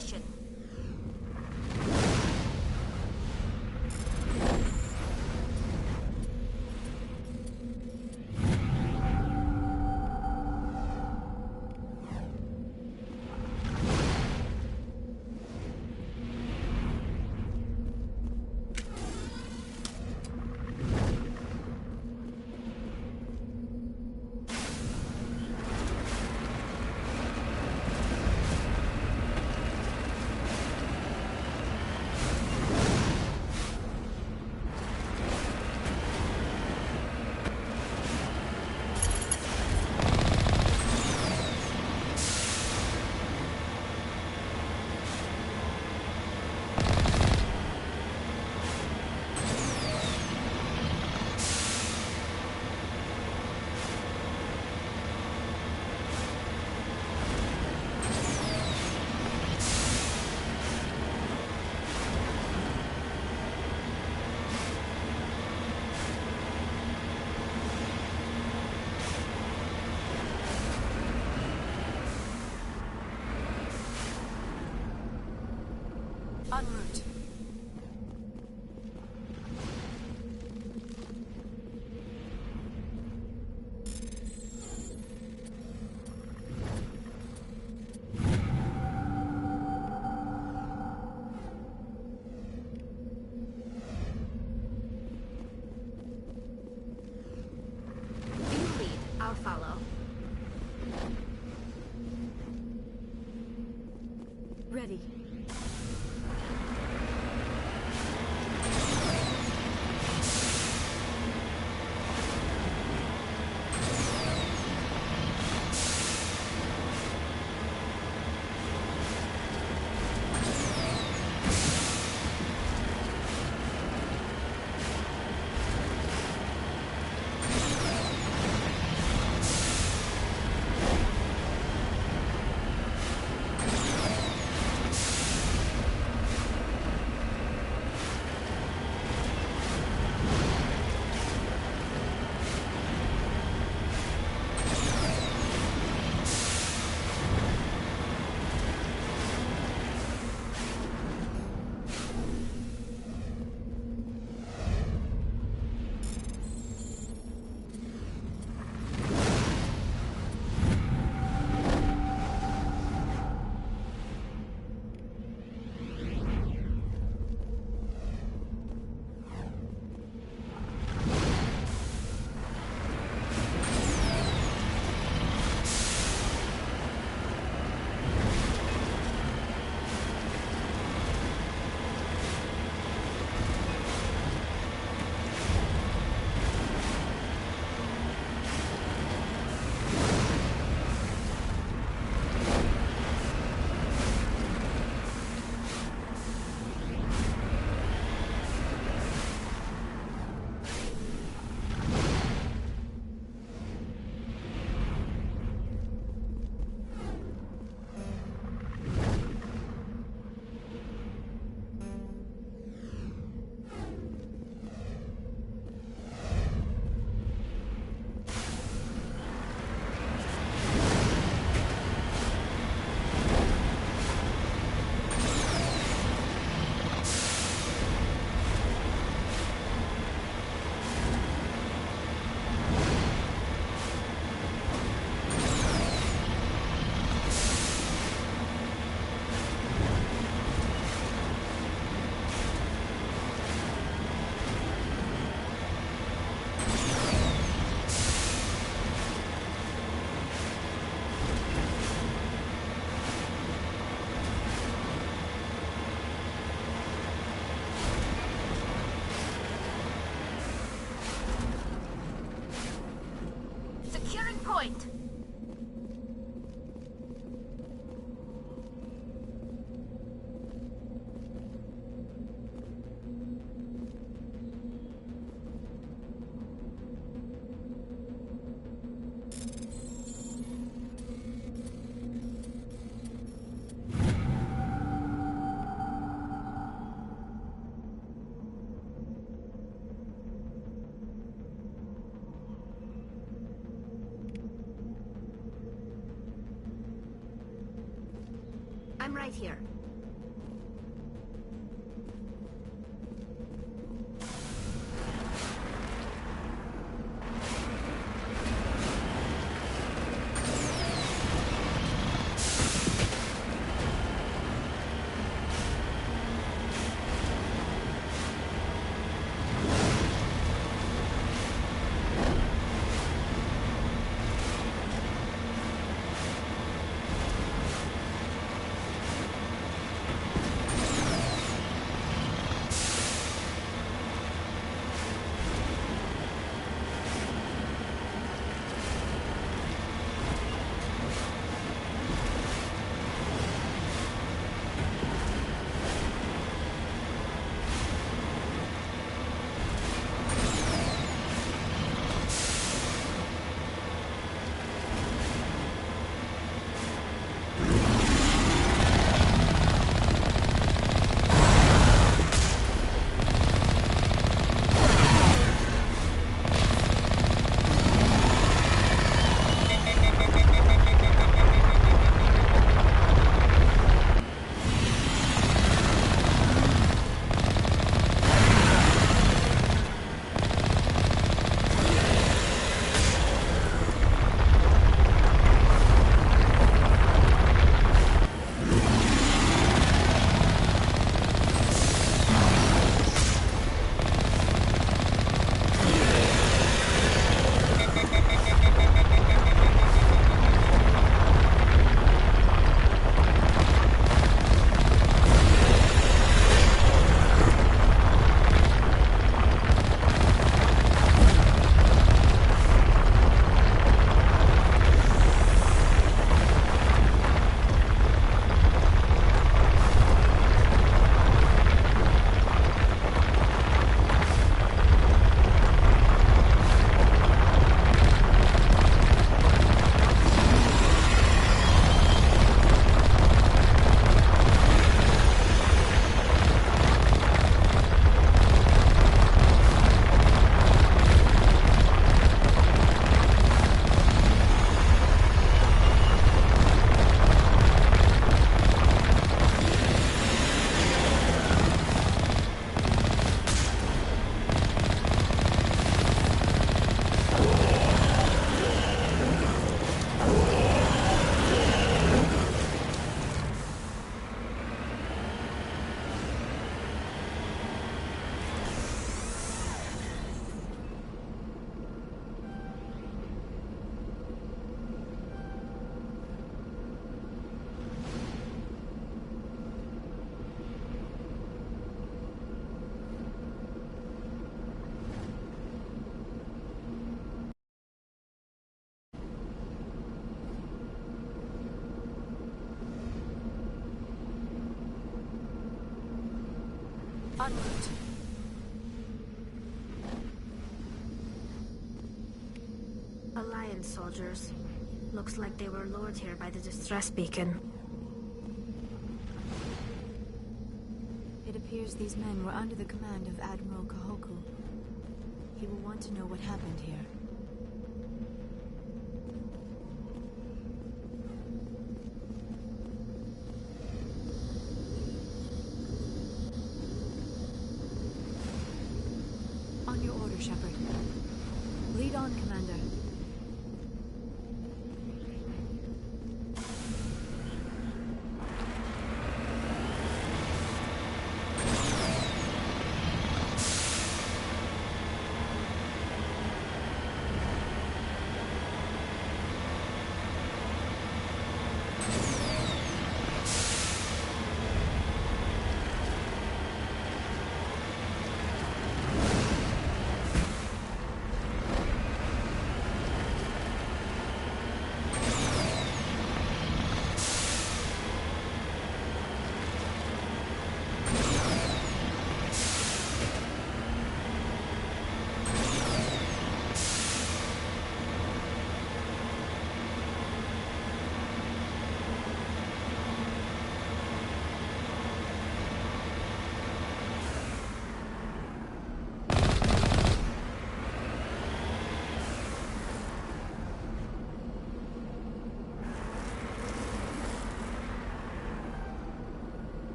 position. En route. You lead, I'll follow. Ready. Point. I'm right here. En route. Alliance soldiers. Looks like they were lured here by the distress beacon. It appears these men were under the command of Admiral Kahoku. He will want to know what happened here. On your order, Shepard. Lead on, Commander.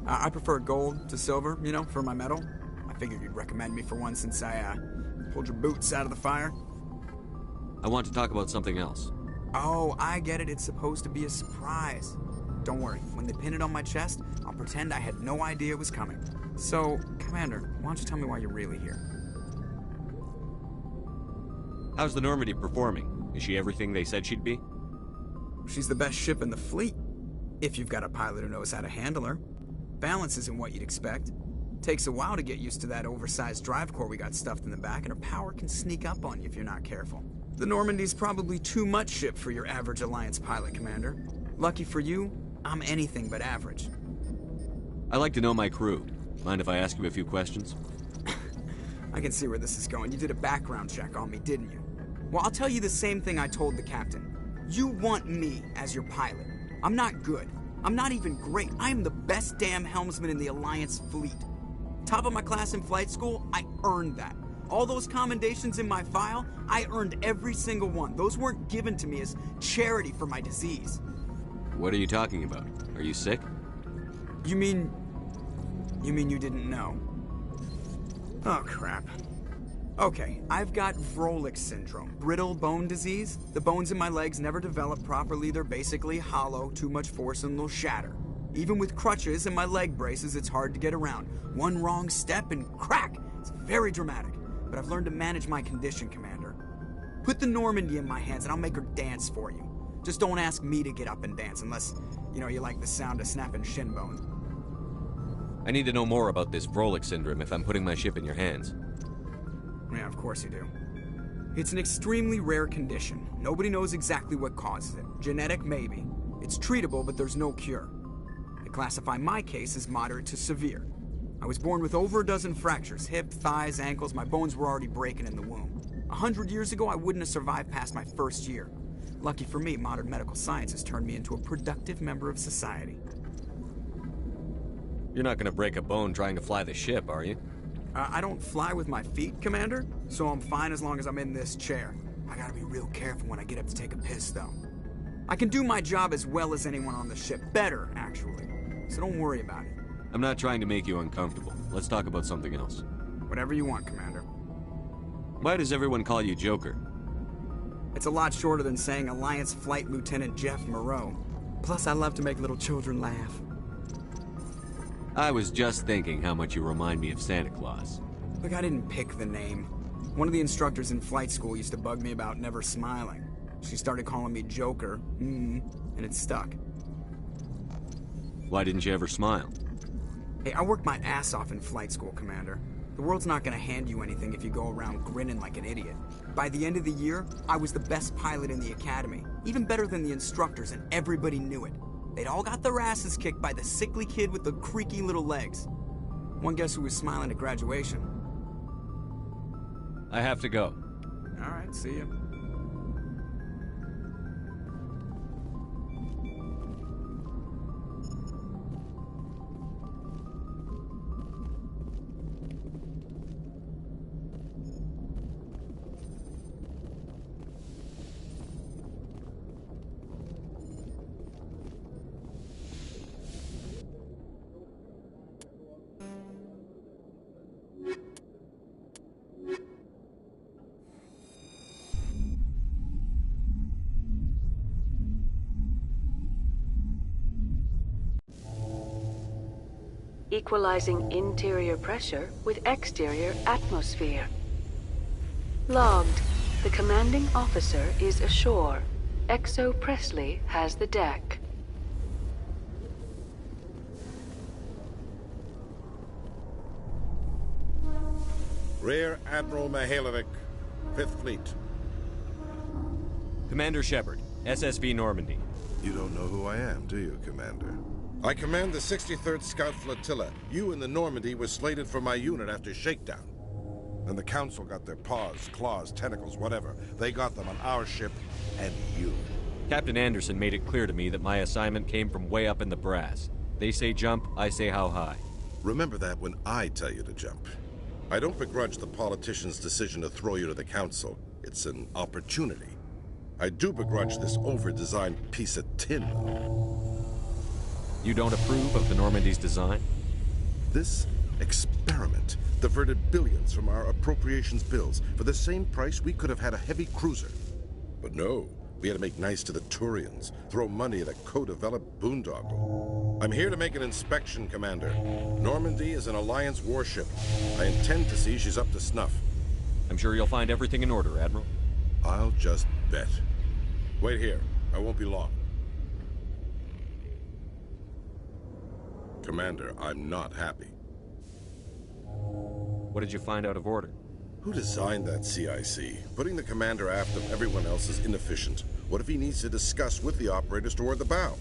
I prefer gold to silver, you know, for my medal. I figured you'd recommend me for one since I, pulled your boots out of the fire. I want to talk about something else. Oh, I get it. It's supposed to be a surprise. Don't worry. When they pin it on my chest, I'll pretend I had no idea it was coming. So, Commander, why don't you tell me why you're really here? How's the Normandy performing? Is she everything they said she'd be? She's the best ship in the fleet. If you've got a pilot who knows how to handle her. Balance isn't what you'd expect. Takes a while to get used to that oversized drive core we got stuffed in the back, and her power can sneak up on you if you're not careful. The Normandy's probably too much ship for your average Alliance pilot, Commander. Lucky for you, I'm anything but average. I like to know my crew. Mind if I ask you a few questions? I can see where this is going. You did a background check on me, didn't you? Well, I'll tell you the same thing I told the captain. You want me as your pilot. I'm not good. I'm not even great. I am the best damn helmsman in the Alliance fleet. Top of my class in flight school, I earned that. All those commendations in my file, I earned every single one. Those weren't given to me as charity for my disease. What are you talking about? Are you sick? You mean you didn't know? Oh, crap. Okay, I've got Vrolik syndrome, brittle bone disease. The bones in my legs never develop properly. They're basically hollow, too much force and they'll shatter. Even with crutches and my leg braces, it's hard to get around. One wrong step and crack! It's very dramatic. But I've learned to manage my condition, Commander. Put the Normandy in my hands and I'll make her dance for you. Just don't ask me to get up and dance unless, you like the sound of snapping shin bones. I need to know more about this Vrolik syndrome if I'm putting my ship in your hands. Yeah, of course you do. It's an extremely rare condition. Nobody knows exactly what causes it. Genetic, maybe. It's treatable, but there's no cure. They classify my case as moderate to severe. I was born with over a dozen fractures, hip, thighs, ankles. My bones were already breaking in the womb. 100 years ago, I wouldn't have survived past my first year. Lucky for me, modern medical science has turned me into a productive member of society. You're not gonna break a bone trying to fly the ship, are you? I don't fly with my feet, Commander, so I'm fine as long as I'm in this chair. I gotta be real careful when I get up to take a piss, though. I can do my job as well as anyone on the ship. Better, actually. So don't worry about it. I'm not trying to make you uncomfortable. Let's talk about something else. Whatever you want, Commander. Why does everyone call you Joker? It's a lot shorter than saying Alliance Flight Lieutenant Jeff Moreau. Plus, I love to make little children laugh. I was just thinking how much you remind me of Santa Claus. Look, I didn't pick the name. One of the instructors in flight school used to bug me about never smiling. She started calling me Joker, and it stuck. Why didn't you ever smile? Hey, I worked my ass off in flight school, Commander. The world's not gonna hand you anything if you go around grinning like an idiot. By the end of the year, I was the best pilot in the academy. Even better than the instructors, and everybody knew it. They'd all got their asses kicked by the sickly kid with the creaky little legs. One guess who was smiling at graduation? I have to go. All right, see ya. Equalizing interior pressure with exterior atmosphere. Logged. The commanding officer is ashore. Exo Presley has the deck. Rear Admiral Mihailovic, 5th Fleet. Commander Shepard, SSV Normandy. You don't know who I am, do you, Commander? I command the 63rd Scout Flotilla. You and the Normandy were slated for my unit after shakedown. And the Council got their paws, claws, tentacles, whatever. They got them on our ship and you. Captain Anderson made it clear to me that my assignment came from way up in the brass. They say jump, I say how high. Remember that when I tell you to jump. I don't begrudge the politician's decision to throw you to the Council. It's an opportunity. I do begrudge this over-designed piece of tin. You don't approve of the Normandy's design? This experiment diverted billions from our appropriations bills. For the same price, we could have had a heavy cruiser. But no, we had to make nice to the Turians, throw money at a co-developed boondoggle. I'm here to make an inspection, Commander. Normandy is an Alliance warship. I intend to see she's up to snuff. I'm sure you'll find everything in order, Admiral. I'll just bet. Wait here. I won't be long. Commander, I'm not happy. What did you find out of order? Who designed that CIC? Putting the commander aft of everyone else is inefficient. What if he needs to discuss with the operators toward the bow?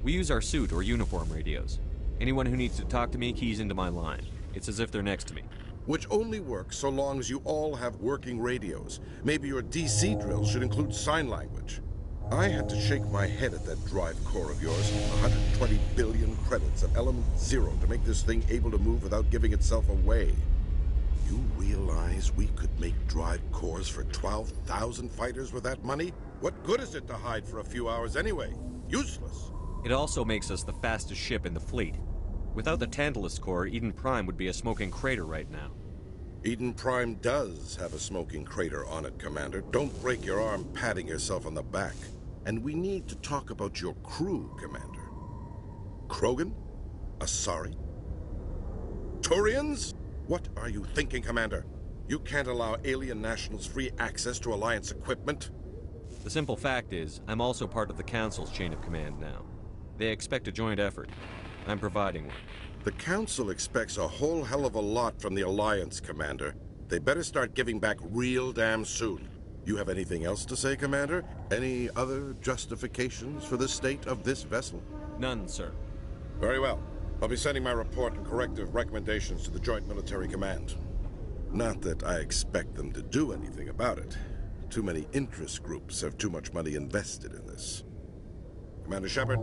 We use our suit or uniform radios. Anyone who needs to talk to me keys into my line. It's as if they're next to me. Which only works so long as you all have working radios. Maybe your DC drills should include sign language. I had to shake my head at that drive core of yours. 120 billion credits of element 0 to make this thing able to move without giving itself away. You realize we could make drive cores for 12,000 fighters with that money? What good is it to hide for a few hours anyway? Useless. It also makes us the fastest ship in the fleet. Without the Tantalus core, Eden Prime would be a smoking crater right now. Eden Prime does have a smoking crater on it, Commander. Don't break your arm patting yourself on the back. And we need to talk about your crew, Commander. Krogan? Asari? Turians? What are you thinking, Commander? You can't allow alien nationals free access to Alliance equipment? The simple fact is, I'm also part of the Council's chain of command now. They expect a joint effort. I'm providing one. The Council expects a whole hell of a lot from the Alliance, Commander. They better start giving back real damn soon. You have anything else to say, Commander? Any other justifications for the state of this vessel? None, sir. Very well. I'll be sending my report and corrective recommendations to the Joint Military Command. Not that I expect them to do anything about it. Too many interest groups have too much money invested in this. Commander Shepard?